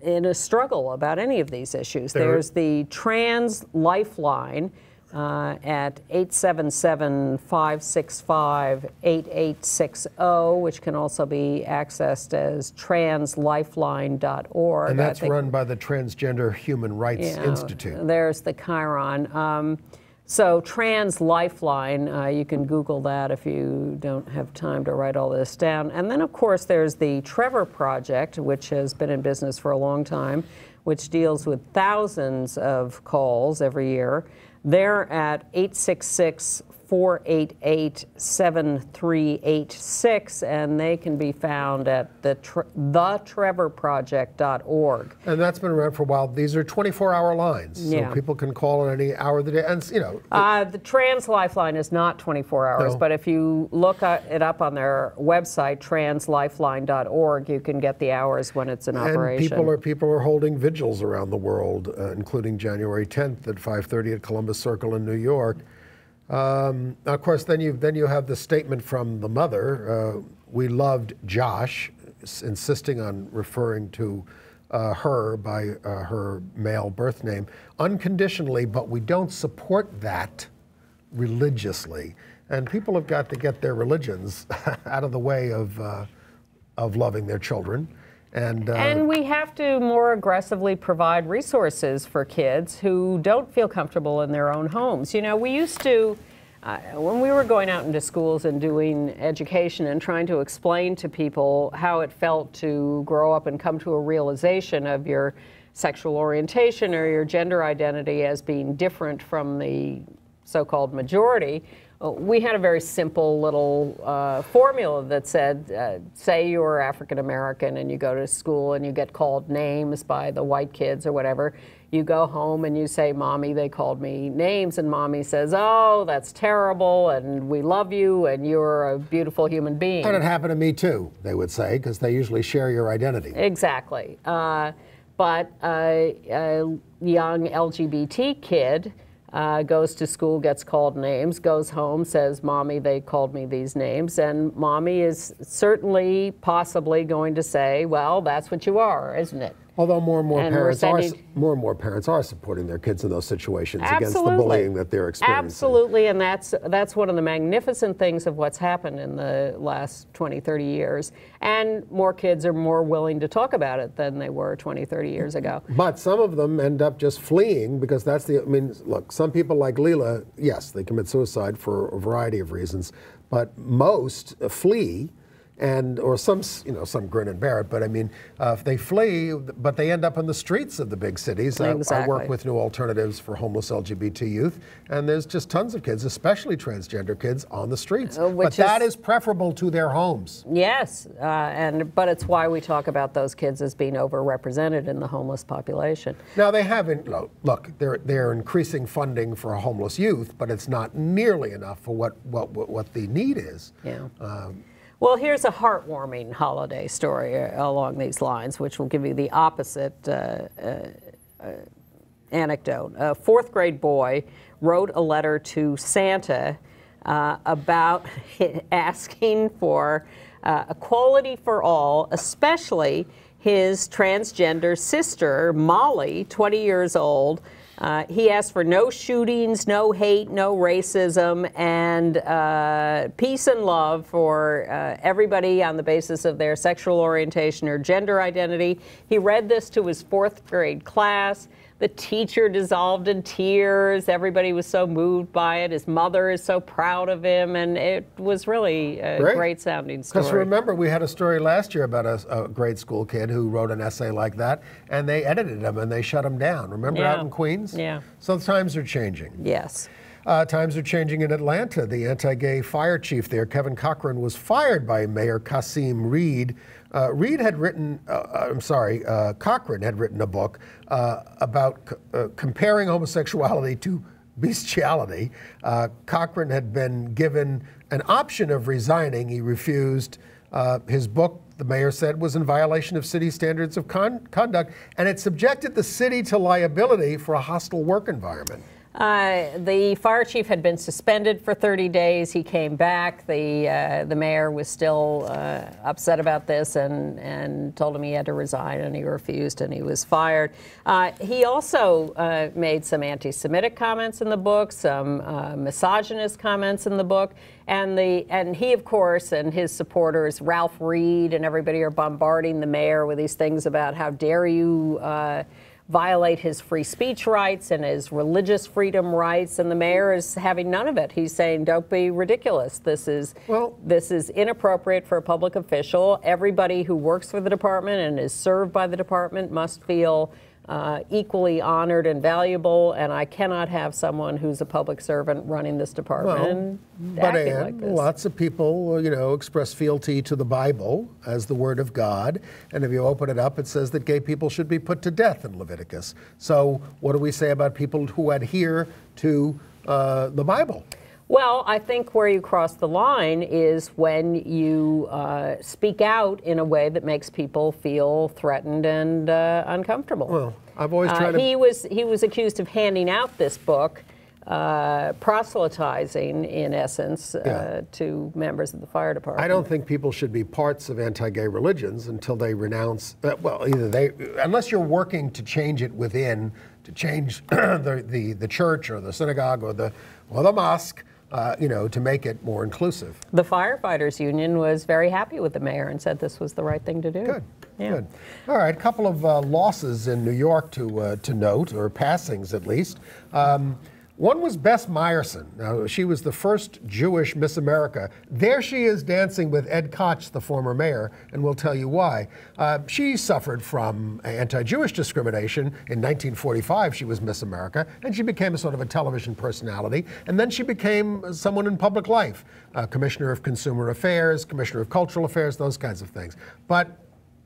in a struggle about any of these issues. There's the Trans Lifeline at 877-565-8860, which can also be accessed as translifeline.org. And that's run by the Transgender Human Rights Institute. There's the Chiron. So Trans Lifeline, you can Google that if you don't have time to write all this down. And then, of course, there's the Trevor Project, which has been in business for a long time, which deals with thousands of calls every year. They're at 866-488-7386, and they can be found at thetrevorproject.org. And that's been around for a while. These are 24-hour lines, so people can call at any hour of the day. And you know, the Trans Lifeline is not 24 hours, but if you look it up on their website, translifeline.org, you can get the hours when it's in operation. People are holding vigils around the world, including January 10th at 5:30 at Columbus Circle in New York. Of course, then you have the statement from the mother. We loved Josh, insisting on referring to her by her male birth name unconditionally, but we don't support that religiously. And people have got to get their religions out of the way of loving their children. And we have to more aggressively provide resources for kids who don't feel comfortable in their own homes. You know, we used to, when we were going out into schools and doing education and trying to explain to people how it felt to grow up and come to a realization of your sexual orientation or your gender identity as being different from the so-called majority, we had a very simple little formula that said, say you're African American and you go to school and you get called names by the white kids or whatever. You go home and you say, Mommy, they called me names, and Mommy says, oh, that's terrible, and we love you, and you're a beautiful human being. And it happened to me too, they would say, because they usually share your identity. Exactly. But a young LGBT kid goes to school, gets called names, goes home, says, Mommy, they called me these names, and Mommy is certainly, possibly going to say, well, that's what you are, isn't it? Although more and more parents are supporting their kids in those situations against the bullying that they're experiencing. Absolutely, and that's one of the magnificent things of what's happened in the last 20, 30 years. And more kids are more willing to talk about it than they were 20, 30 years ago. But some of them end up just fleeing because that's I mean, look, some people like Leela, yes, they commit suicide for a variety of reasons, but most flee. Or some grin and bear it, but I mean, if they flee, but they end up in the streets of the big cities. Exactly. I work with New Alternatives for homeless LGBT youth, and there's just tons of kids, especially transgender kids, on the streets. But that is preferable to their homes. Yes, but it's why we talk about those kids as being overrepresented in the homeless population. Now they haven't. Look, they're increasing funding for homeless youth, but it's not nearly enough for what the need is. Yeah. Well, here's a heartwarming holiday story along these lines, which will give you the opposite anecdote. A fourth grade boy wrote a letter to Santa about asking for equality for all, especially his transgender sister, Molly, 20 years old. He asked for no shootings, no hate, no racism, and peace and love for everybody on the basis of their sexual orientation or gender identity. He read this to his 4th grade class. The teacher dissolved in tears. Everybody was so moved by it. His mother is so proud of him, and it was really a great sounding story. Because remember, we had a story last year about a grade school kid who wrote an essay like that, and they edited him and they shut him down. Remember out in Queens? Yeah. So times are changing. Yes. Times are changing in Atlanta. The anti-gay fire chief there, Kevin Cochran, was fired by Mayor Kasim Reed. Cochran had written a book about comparing homosexuality to bestiality. Cochran had been given an option of resigning. He refused. His book, the mayor said, was in violation of city standards of conduct, and it subjected the city to liability for a hostile work environment. The fire chief had been suspended for 30 days. He came back. The mayor was still upset about this and told him he had to resign, and he refused, and he was fired. He also made some anti-Semitic comments in the book, some misogynist comments in the book, and he, of course, and his supporters, Ralph Reed and everybody, are bombarding the mayor with these things about how dare you violate his free speech rights and his religious freedom rights, and the mayor is having none of it. He's saying, don't be ridiculous. This is inappropriate for a public official. Everybody who works for the department and is served by the department must feel equally honored and valuable, and I cannot have someone who's a public servant running this department acting like this. Lots of people, express fealty to the Bible as the Word of God, and if you open it up, it says that gay people should be put to death in Leviticus. So what do we say about people who adhere to the Bible? Well, I think where you cross the line is when you speak out in a way that makes people feel threatened and uncomfortable. Well, I've always tried to... He was accused of handing out this book, proselytizing, in essence, to members of the fire department. I don't think people should be parts of anti-gay religions until they renounce, unless you're working to change it within, to change the church or the synagogue or the mosque, to make it more inclusive. The firefighters union was very happy with the mayor and said this was the right thing to do. Good. Yeah. Good. All right, a couple of losses in New York to note, or passings at least. One was Bess Meyerson. Now, she was the first Jewish Miss America. There she is dancing with Ed Koch, the former mayor, and we'll tell you why. She suffered from anti-Jewish discrimination. In 1945, she was Miss America, and she became a sort of a television personality. And then she became someone in public life, Commissioner of Consumer Affairs, Commissioner of Cultural Affairs, those kinds of things. But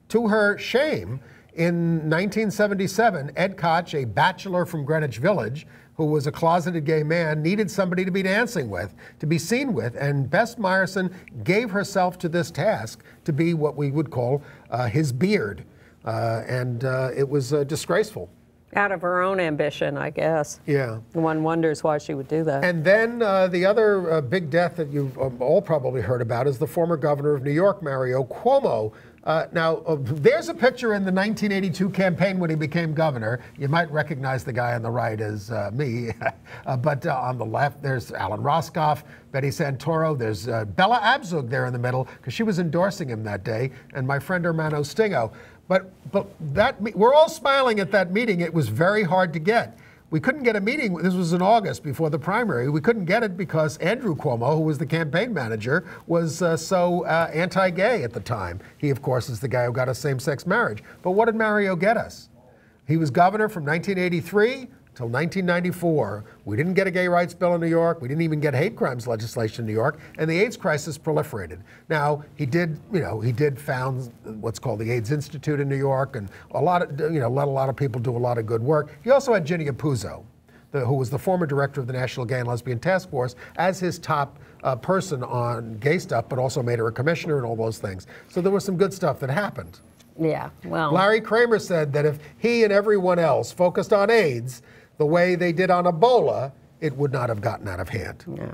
to her shame, in 1977, Ed Koch, a bachelor from Greenwich Village, who was a closeted gay man, needed somebody to be dancing with, to be seen with, and Bess Meyerson gave herself to this task to be what we would call his beard, and it was disgraceful. Out of her own ambition, I guess. Yeah. One wonders why she would do that. And then the other big death that you've all probably heard about is the former governor of New York, Mario Cuomo. There's a picture in the 1982 campaign when he became governor. You might recognize the guy on the right as me, but on the left there's Alan Roscoff, Betty Santoro, there's Bella Abzug there in the middle, because she was endorsing him that day, and my friend Hermano Stingo. But we're all smiling at that meeting. It was very hard to get. We couldn't get a meeting. This was in August before the primary. We couldn't get it because Andrew Cuomo, who was the campaign manager, was so anti-gay at the time. He, of course, is the guy who got us same-sex marriage. But what did Mario get us? He was governor from 1983 till 1994. We didn't get a gay rights bill in New York. We didn't even get hate crimes legislation in New York, and the AIDS crisis proliferated. Now, he did found what's called the AIDS Institute in New York, and let a lot of people do a lot of good work. He also had Ginny Apuzzo, who was the former director of the National Gay and Lesbian Task Force, as his top person on gay stuff, but also made her a commissioner and all those things. So there was some good stuff that happened. Yeah, well. Larry Kramer said that if he and everyone else focused on AIDS the way they did on Ebola, it would not have gotten out of hand. Yeah.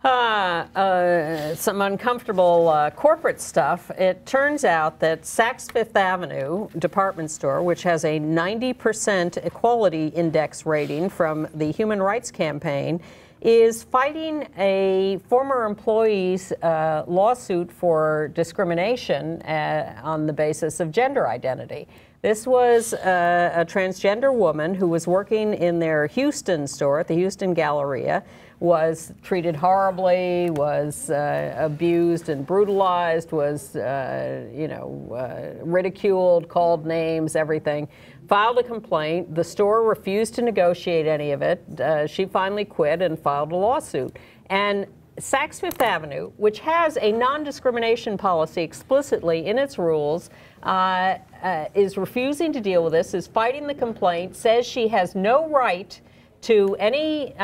Some uncomfortable corporate stuff. It turns out that Saks Fifth Avenue department store, which has a 90% equality index rating from the Human Rights Campaign, is fighting a former employee's lawsuit for discrimination on the basis of gender identity. This was a transgender woman who was working in their Houston store at the Houston Galleria, was treated horribly, was abused and brutalized, was ridiculed, called names, everything. Filed a complaint. The store refused to negotiate any of it. She finally quit and filed a lawsuit. And Saks Fifth Avenue, which has a non-discrimination policy explicitly in its rules, is refusing to deal with this, is fighting the complaint, says she has no right to any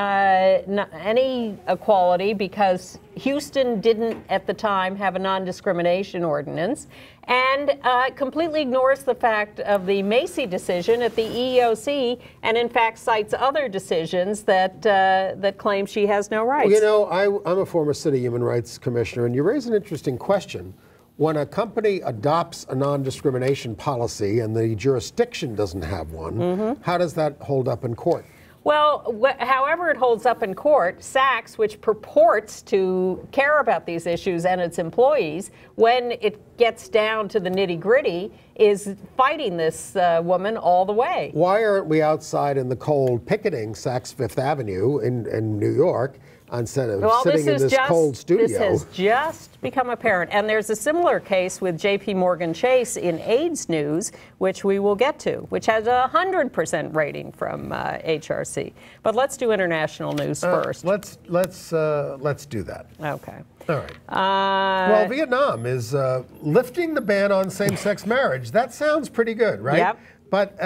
equality because Houston didn't at the time have a non-discrimination ordinance, and completely ignores the fact of the Macy decision at the EEOC, and in fact cites other decisions that that claim she has no rights. Well, you know, I'm a former city human rights commissioner, and you raise an interesting question. When a company adopts a non-discrimination policy and the jurisdiction doesn't have one, how does that hold up in court? Well, however it holds up in court, Saks, which purports to care about these issues and its employees, when it gets down to the nitty-gritty, is fighting this woman all the way. Why aren't we outside in the cold picketing Saks Fifth Avenue in New York instead of sitting in this cold studio? This has just become apparent. And there's a similar case with J.P. Morgan Chase in AIDS news, which we will get to, which has a 100% rating from HRC. But let's do international news first. Let's do that. Okay. All right. Well, Vietnam is lifting the ban on same-sex marriage. That sounds pretty good, right? Yep. But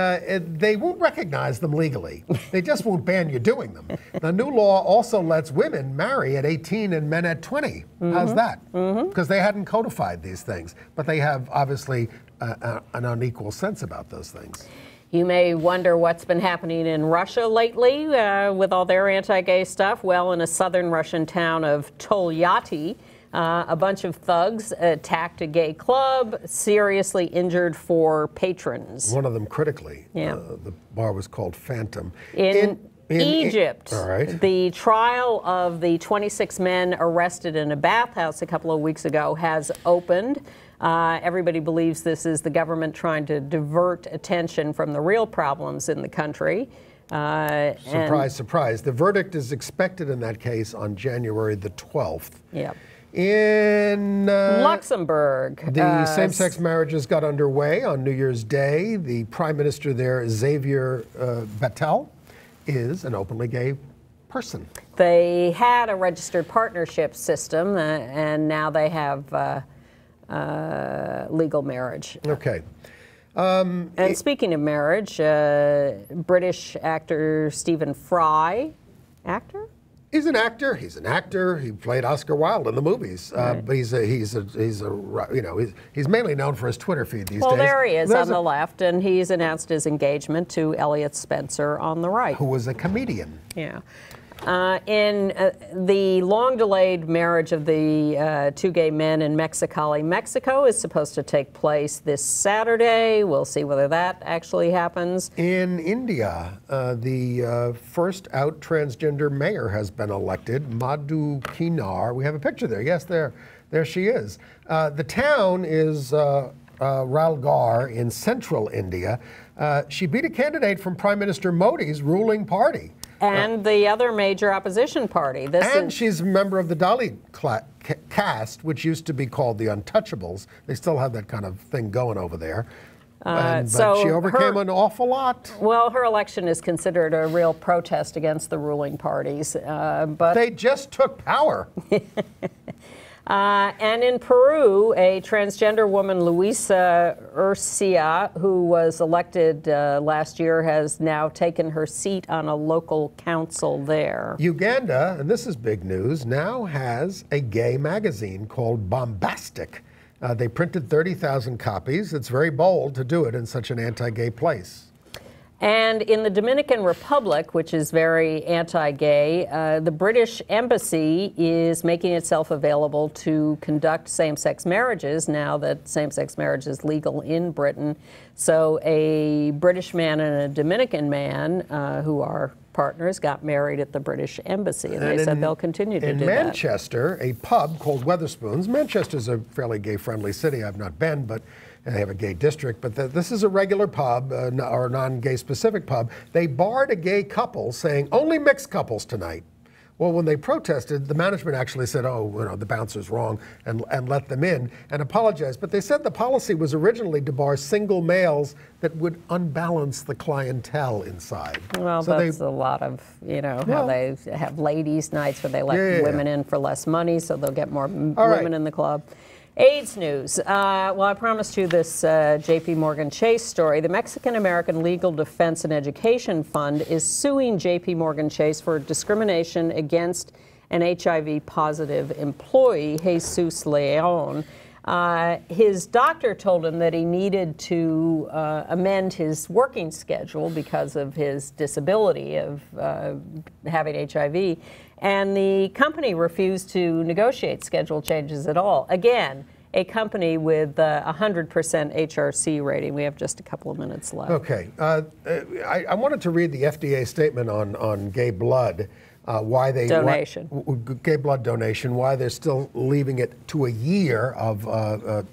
they won't recognize them legally. They just won't ban you doing them. The new law also lets women marry at 18 and men at 20. How's that? Because they hadn't codified these things. But they have, obviously, an unequal sense about those things. You may wonder what's been happening in Russia lately with all their anti-gay stuff. Well, in a southern Russian town of Tolyatti, a bunch of thugs attacked a gay club, seriously injured 4 patrons. One of them critically. Yeah. The bar was called Phantom. In Egypt, all right. The trial of the 26 men arrested in a bathhouse a couple of weeks ago has opened. Everybody believes this is the government trying to divert attention from the real problems in the country. Surprise, surprise. The verdict is expected in that case on January the 12th. Yep. In Luxembourg, the same-sex marriages got underway on New Year's Day. The prime minister there, Xavier Bettel, is an openly gay person. They had a registered partnership system, and now they have legal marriage. Okay. And speaking of marriage, British actor Stephen Fry, actor? He's an actor. He's an actor. He played Oscar Wilde in the movies, but he's mainly known for his Twitter feed these days. Well, there he is on the left, and he's announced his engagement to Elliot Spencer on the right, who was a comedian. Yeah. In the long-delayed marriage of the 2 gay men in Mexicali, Mexico is supposed to take place this Saturday. We'll see whether that actually happens. In India, the first out transgender mayor has been elected, Madhu Kinar. We have a picture there. Yes, there she is. The town is Ralgarh in central India. She beat a candidate from Prime Minister Modi's ruling party. And the other major opposition party. She's a member of the Dalit caste, which used to be called the Untouchables. They still have that kind of thing going over there. But she overcame an awful lot. Well, her election is considered a real protest against the ruling parties. But they just took power. And in Peru, a transgender woman, Luisa Urcia, who was elected last year, has now taken her seat on a local council there. Uganda, and this is big news, now has a gay magazine called Bombastic. They printed 30,000 copies. It's very bold to do it in such an anti-gay place. And in the Dominican Republic, which is very anti-gay, the British Embassy is making itself available to conduct same-sex marriages now that same-sex marriage is legal in Britain. So a British man and a Dominican man who are partners got married at the British Embassy, and they said they'll continue to do that. In Manchester, a pub called Wetherspoons. Manchester's a fairly gay-friendly city. I've not been, but they have a gay district. But this is a regular pub, or a non-gay specific pub. They barred a gay couple, saying only mixed couples tonight. Well, when they protested, the management actually said, oh, you know, the bouncer's wrong, and let them in and apologized. But they said the policy was originally to bar single males that would unbalance the clientele inside. Well, so that's a lot of, you know, how they have ladies' nights where they let women in for less money, so they'll get more women in the club. AIDS news. Well, I promised you this J.P. Morgan Chase story. The Mexican-American Legal Defense and Education Fund is suing J.P. Morgan Chase for discrimination against an HIV-positive employee, Jesus Leon. His doctor told him that he needed to amend his working schedule because of his disability of having HIV. And the company refused to negotiate schedule changes at all. Again, a company with 100% HRC rating. We have just a couple of minutes left. Okay. I wanted to read the FDA statement on gay blood. Why they gay blood donation, why they're still leaving it to a year of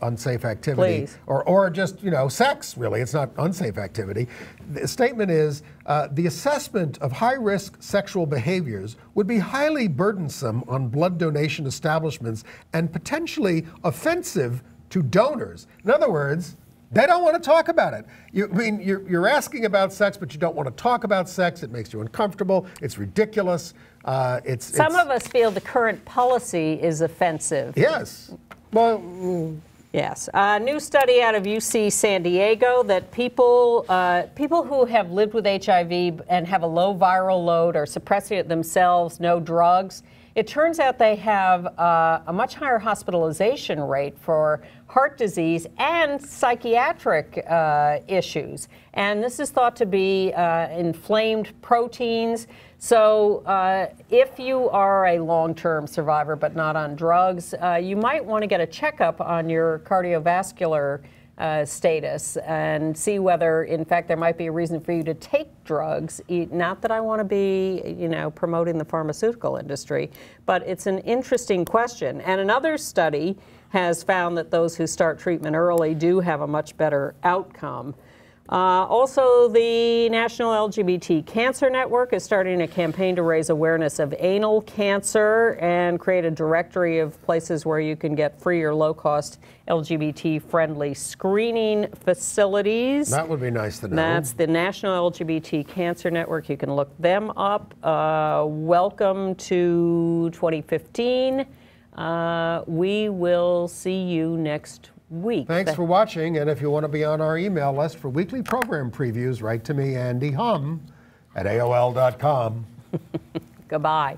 unsafe activity. Please. Or just, you know, sex, really. It's not unsafe activity. The statement is, the assessment of high-risk sexual behaviors would be highly burdensome on blood donation establishments and potentially offensive to donors. In other words, they don't want to talk about it. You're asking about sex, but you don't want to talk about sex. It makes you uncomfortable. It's ridiculous. Some of us feel the current policy is offensive. Yes. Well. Yes. A new study out of UC San Diego that people who have lived with HIV and have a low viral load are suppressing it themselves, no drugs. It turns out they have a much higher hospitalization rate for heart disease and psychiatric issues. And this is thought to be inflamed proteins. So if you are a long-term survivor but not on drugs, you might want to get a checkup on your cardiovascular status and see whether, in fact, there might be a reason for you to take drugs. Not that I want to be, you know, promoting the pharmaceutical industry, but it's an interesting question. And another study has found that those who start treatment early do have a much better outcome. Also, the National LGBT Cancer Network is starting a campaign to raise awareness of anal cancer and create a directory of places where you can get free or low-cost LGBT-friendly screening facilities. That would be nice to know. That's the National LGBT Cancer Network. You can look them up. Welcome to 2015. We will see you next week. Thanks for watching, and if you want to be on our email list for weekly program previews, write to me, Andy Hum, at AOL.com. Goodbye.